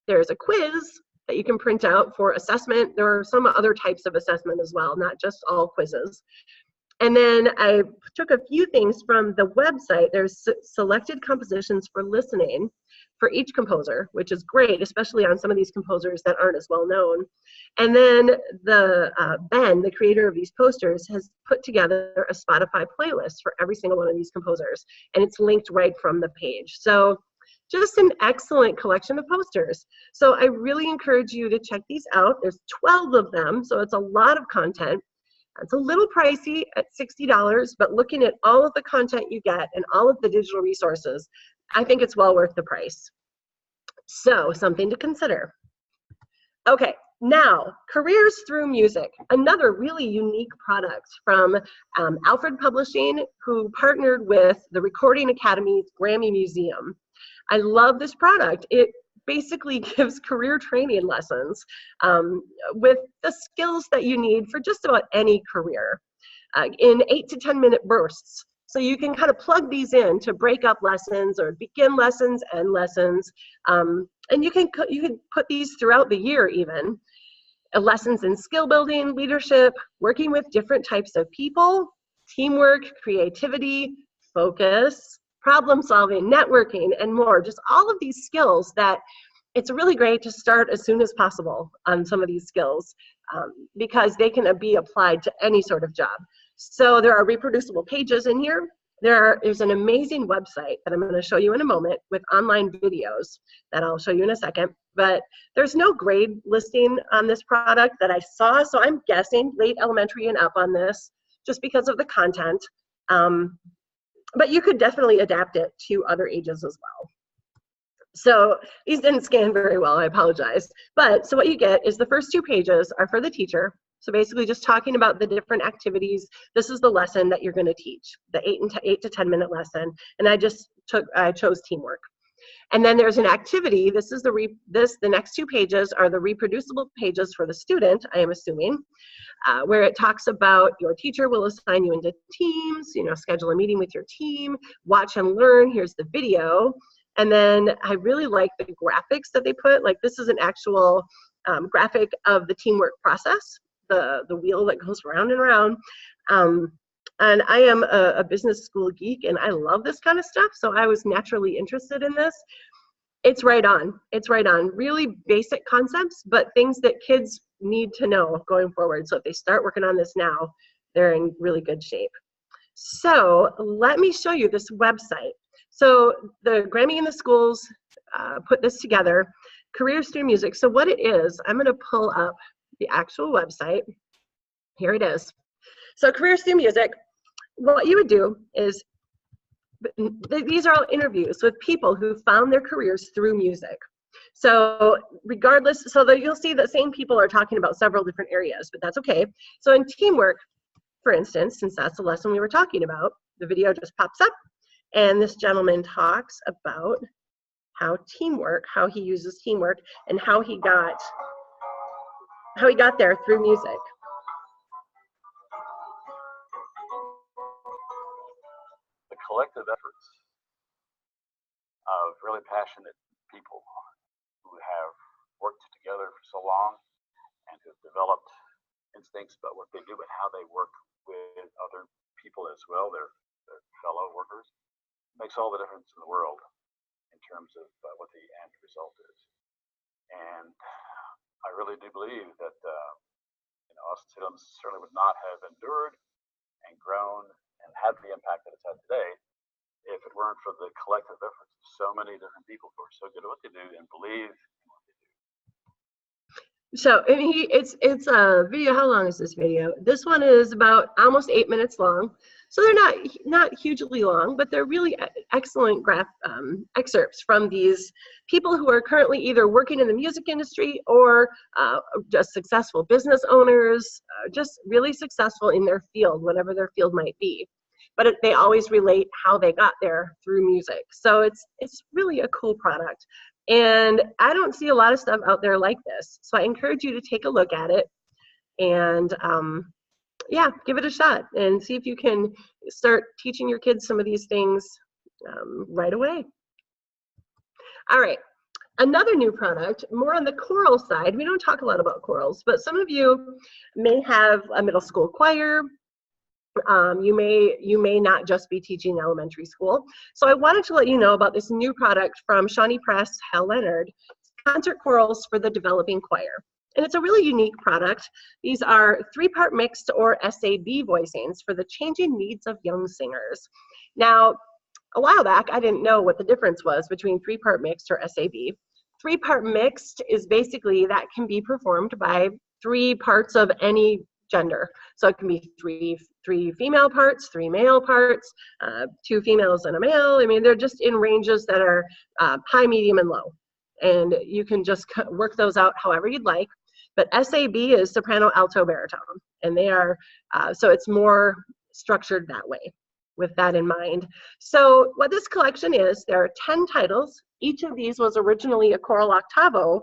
There's a quiz that you can print out for assessment. There are some other types of assessment as well, not just all quizzes. And then I took a few things from the website. There's selected compositions for listening for each composer, which is great, especially on some of these composers that aren't as well known. And then Ben, the creator of these posters, has put together a Spotify playlist for every single one of these composers, and it's linked right from the page. So just an excellent collection of posters. So I really encourage you to check these out. There's 12 of them, so it's a lot of content. It's a little pricey at $60, but looking at all of the content you get and all of the digital resources, I think it's well worth the price. So something to consider. Okay, now careers through music, another really unique product from Alfred Publishing, who partnered with the Recording Academy's Grammy Museum. I love this product. It basically gives career training lessons with the skills that you need for just about any career in 8 to 10 minute bursts. So you can kind of plug these in to break up lessons or begin lessons, end lessons. And you can put these throughout the year even. Lessons in skill building, leadership, working with different types of people, teamwork, creativity, focus, problem solving, networking, and more. Just all of these skills that it's really great to start as soon as possible on some of these skills because they can be applied to any sort of job. So there are reproducible pages in here. There's an amazing website that I'm going to show you in a moment with online videos that I'll show you in a second, but there's no grade listing on this product that I saw, so I'm guessing late elementary and up on this just because of the content. But you could definitely adapt it to other ages as well. So these didn't scan very well, I apologize. But so what you get is the first 2 pages are for the teacher. So basically just talking about the different activities. This is the lesson that you're going to teach, the 8 to 10 minute lesson. And I chose teamwork. And then there's an activity. This is the next 2 pages are the reproducible pages for the student, I am assuming, where it talks about your teacher will assign you into teams, schedule a meeting with your team, watch and learn, here's the video. And then I really like the graphics that they put. Like this is an actual graphic of the teamwork process, the wheel that goes round and round. And I am a business school geek and I love this kind of stuff. So I was naturally interested in this. It's right on. It's right on. Really basic concepts, but things that kids need to know going forward. So if they start working on this now, they're in really good shape. So let me show you this website. So the Grammy in the Schools put this together, Careers Through Music. So what it is, I'm going to pull up the actual website. Here it is. So Careers Through Music, what you would do is, these are all interviews with people who found their careers through music. So regardless, you'll see the same people are talking about several different areas, but that's okay. So in teamwork, for instance, since that's the lesson we were talking about, the video just pops up and this gentleman talks about how he uses teamwork and how he got there through music. The collective efforts of really passionate people who have worked together for so long and who have developed instincts about what they do and how they work with other people as well, their fellow workers, makes all the difference in the world in terms of what the end result is. And I really do believe that Austin Salem certainly would not have endured and grown and had the impact that it's had today if it weren't for the collective efforts of so many different people who are so good at what they do and believe in what they do. So it's a video. How long is this video? This one is about almost 8 minutes long. So they're not hugely long, but they're really excellent excerpts from these people who are currently either working in the music industry or just successful business owners, just really successful in their field, whatever their field might be. But they always relate how they got there through music. So it's really a cool product. And I don't see a lot of stuff out there like this. So I encourage you to take a look at it and yeah, give it a shot and see if you can start teaching your kids some of these things right away. All right, another new product, more on the choral side. We don't talk a lot about chorals, but some of you may have a middle school choir. You may not just be teaching elementary school. So I wanted to let you know about this new product from Shawnee Press, Hal Leonard, Concert Chorals for the Developing Choir. And it's a really unique product. These are 3-part mixed or SAB voicings for the changing needs of young singers. Now, a while back, I didn't know what the difference was between 3-part mixed or SAB. 3-part mixed is basically that can be performed by 3 parts of any gender. So it can be three female parts, 3 male parts, 2 females and a male. I mean, they're just in ranges that are high, medium, and low. And you can just work those out however you'd like. But SAB is soprano, alto, baritone. And they are, so it's more structured that way with that in mind. So what this collection is, there are 10 titles. Each of these was originally a choral octavo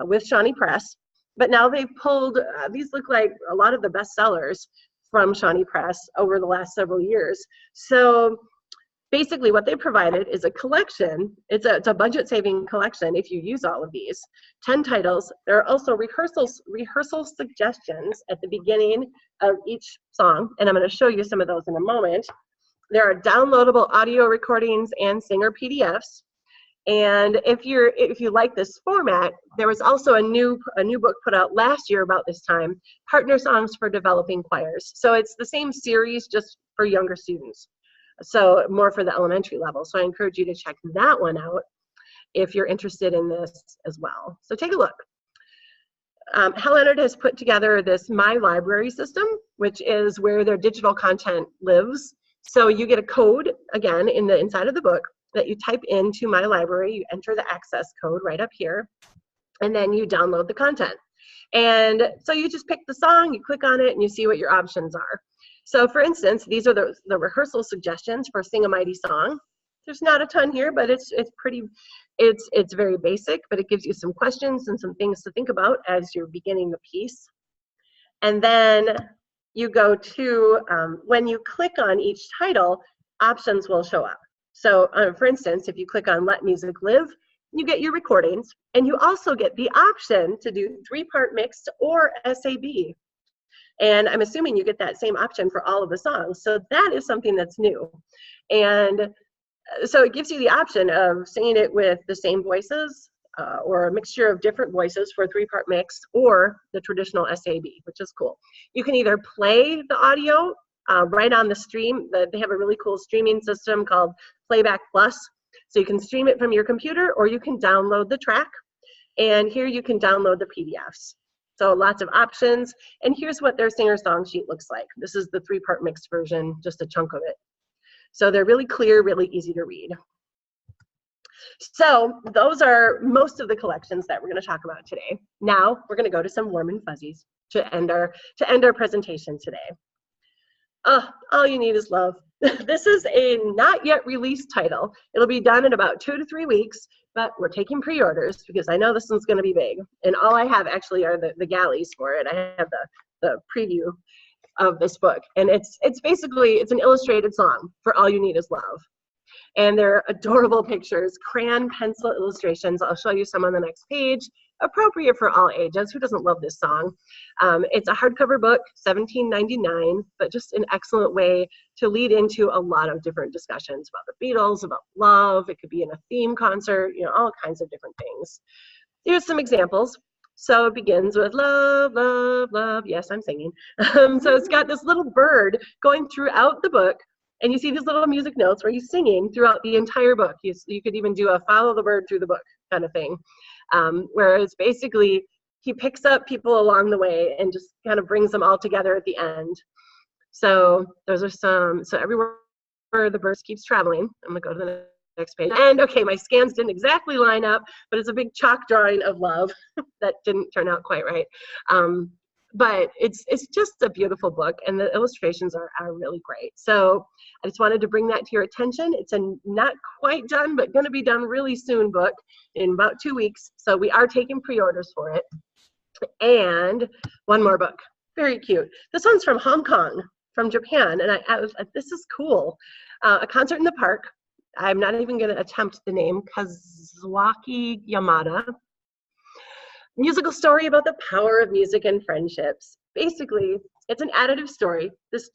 with Shawnee Press. But now they've pulled, these look like a lot of the best sellers from Shawnee Press over the last several years. So basically what they provided is a collection. It's a budget-saving collection if you use all of these. 10 titles. There are also rehearsal suggestions at the beginning of each song, and I'm going to show you some of those in a moment. There are downloadable audio recordings and singer PDFs. And if you like this format, there was also a new book put out last year about this time, Partner Songs for Developing Choirs. So it's the same series, just for younger students. So more for the elementary level. So I encourage you to check that one out if you're interested in this as well. So take a look. How Leonard has put together this My Library system, which is where their digital content lives. So you get a code, again, in the inside of the book that you type into My Library. You enter the access code right up here, and then you download the content. And so you just pick the song, you click on it, and you see what your options are. So for instance, these are the rehearsal suggestions for Sing a Mighty Song. There's not a ton here, but it's very basic, but it gives you some questions and some things to think about as you're beginning the piece. And then you go to, when you click on each title, options will show up. So for instance, if you click on Let Music Live, you get your recordings, and you also get the option to do 3-part mixed or SAB. And I'm assuming you get that same option for all of the songs. So that is something that's new. And so it gives you the option of singing it with the same voices or a mixture of different voices for a 3-part mix, or the traditional SAB, which is cool. You can either play the audio right on the stream. They have a really cool streaming system called Playback Plus. So you can stream it from your computer, or you can download the track. And here you can download the PDFs. So lots of options. And here's what their singer song sheet looks like. This is the 3-part mixed version, just a chunk of it. So they're really clear, really easy to read. So those are most of the collections that we're going to talk about today. Now we're going to go to some warm and fuzzies to end our presentation today. All You Need Is Love. This is a not yet released title. It'll be done in about 2 to 3 weeks, but we're taking pre-orders because I know this one's going to be big. And all I have actually are the galleys for it. I have the preview of this book, and it's basically, it's an illustrated song for All You Need Is Love. And they're adorable pictures, crayon pencil illustrations. I'll show you some on the next page, appropriate for all ages. Who doesn't love this song? It's a hardcover book, $17.99, but just an excellent way to lead into a lot of different discussions about the Beatles, about love. It could be in a theme concert, you know, all kinds of different things. Here's some examples. So it begins with love, love, love. Yes, I'm singing. So it's got this little bird going throughout the book, and you see these little music notes where he's singing throughout the entire book. You could even do a follow the bird through the book kind of thing. Whereas basically he picks up people along the way and just kind of brings them all together at the end. So those are some, so everywhere the bird keeps traveling. I'm gonna go to the next page. And okay, my scans didn't exactly line up, but it's a big chalk drawing of love that didn't turn out quite right. But it's just a beautiful book, and the illustrations are really great. So I just wanted to bring that to your attention. It's a not quite done, but going to be done really soon book in about 2 weeks. So we are taking pre-orders for it. And one more book, very cute. This one's from Hong Kong, from Japan, and I was this is cool. A Concert in the Park. I'm not even going to attempt the name, Kazuaki Yamada. Musical story about the power of music and friendships. Basically, it's an additive story. This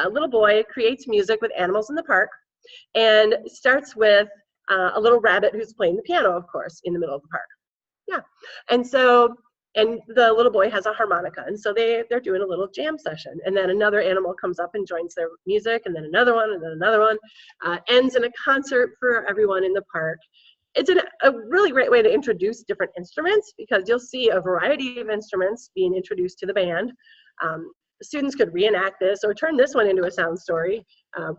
little boy creates music with animals in the park, and starts with a little rabbit who's playing the piano, of course, in the middle of the park. Yeah, and so, and the little boy has a harmonica, and so they're doing a little jam session, and then another animal comes up and joins their music, and then another one, and then another one, ends in a concert for everyone in the park. It's a really great way to introduce different instruments, because you'll see a variety of instruments being introduced to the band. Students could reenact this or turn this one into a sound story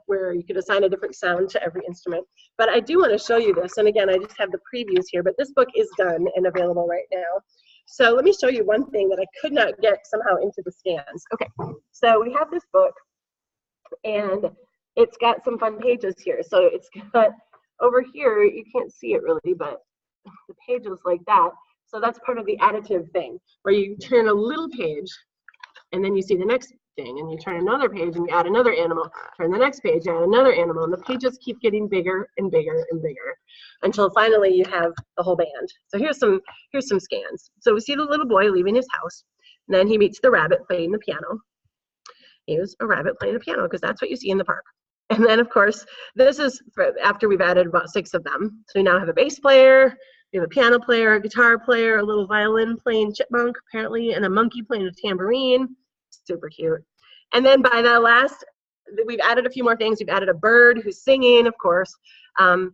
where you could assign a different sound to every instrument. But I do want to show you this, and again, I just have the previews here, but this book is done and available right now. So let me show you one thing that I could not get somehow into the scans. Okay, so we have this book, and it's got some fun pages here. So it's got, over here, you can't see it really, but the pages like that. So that's part of the additive thing, where you turn a little page, and then you see the next thing, and you turn another page, and you add another animal, turn the next page, add another animal, and the pages keep getting bigger and bigger and bigger, until finally you have the whole band. So here's some scans. So we see the little boy leaving his house, and then he meets the rabbit playing the piano. Here's a rabbit playing the piano, because that's what you see in the park. And then, of course, this is after we've added about 6 of them. So we now have a bass player, we have a piano player, a guitar player, a little violin playing chipmunk, apparently, and a monkey playing a tambourine. Super cute. And then by the last we've added a few more things. We've added a bird who's singing, of course. And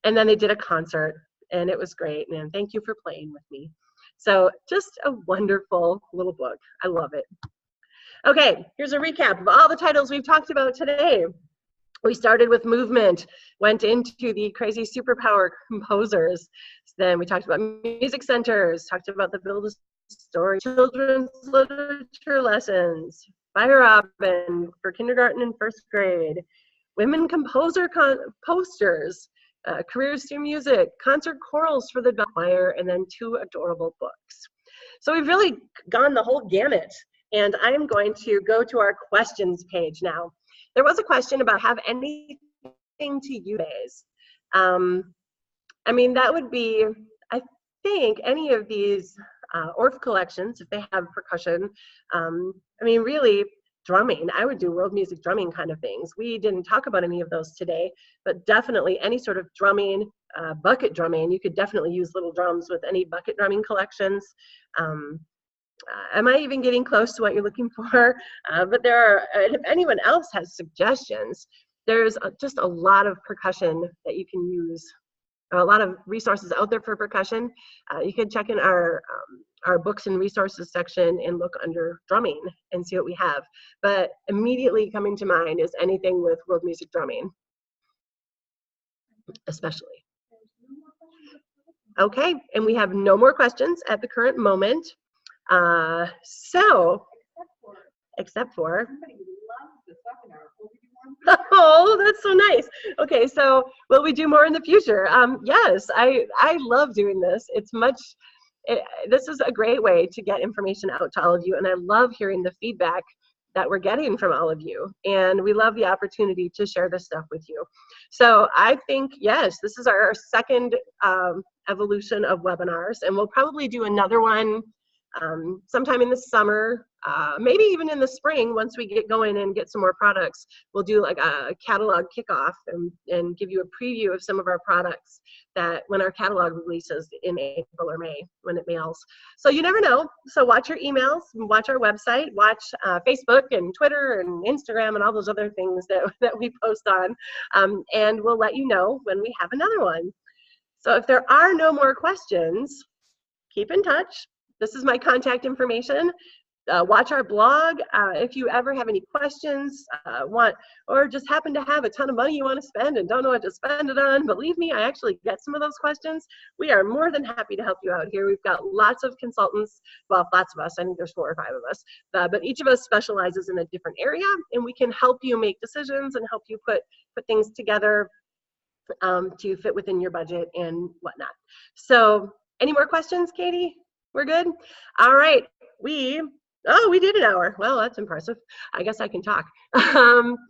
then they did a concert, and it was great. And thank you for playing with me. So just a wonderful little book. I love it. Okay, here's a recap of all the titles we've talked about today. We started with movement, went into the crazy superpower composers. Then we talked about music centers, talked about the Build a Story, children's literature lessons, Fire Robin for kindergarten and first grade, women composer posters, careers through music, concert chorals for the choir, and then 2 adorable books. So we've really gone the whole gamut, and I am going to go to our questions page now. There was a question about have anything to use. I mean, that would be, I think, any of these Orff collections, if they have percussion. I mean, really, drumming. I would do world music drumming kind of things. We didn't talk about any of those today, but definitely any sort of drumming, bucket drumming. You could definitely use little drums with any bucket drumming collections. Am I even getting close to what you're looking for? But there are, if anyone else has suggestions, there's just a lot of percussion that you can use, a lot of resources out there for percussion. You can check in our books and resources section and look under drumming and see what we have. But immediately coming to mind is anything with world music drumming, especially. Okay, and we have no more questions at the current moment. Except for Somebody loves this webinar. Will we do more? oh, that's so nice. Okay, so will we do more in the future? Yes, I love doing this. This is a great way to get information out to all of you, and I love hearing the feedback that we're getting from all of you, and we love the opportunity to share this stuff with you. So I think, yes, this is our second evolution of webinars, and we'll probably do another one sometime in the summer, maybe even in the spring. Once we get going and get some more products, we'll do like a catalog kickoff and give you a preview of some of our products that when our catalog releases in April or May, when it mails. So you never know. So watch your emails, watch our website, watch Facebook and Twitter and Instagram and all those other things that we post on, and we'll let you know when we have another one. So if there are no more questions, keep in touch. This is my contact information. Watch our blog. If you ever have any questions, or just happen to have a ton of money you want to spend and don't know what to spend it on, believe me, I actually get some of those questions. We are more than happy to help you out here. We've got lots of consultants, well, lots of us, I think there's 4 or 5 of us, but each of us specializes in a different area, and we can help you make decisions and help you put things together to fit within your budget and whatnot. So any more questions, Katie? We're good? All right, we did an hour. Well, that's impressive. I guess I can talk.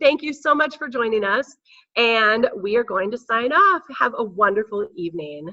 Thank you so much for joining us, and we are going to sign off. Have a wonderful evening.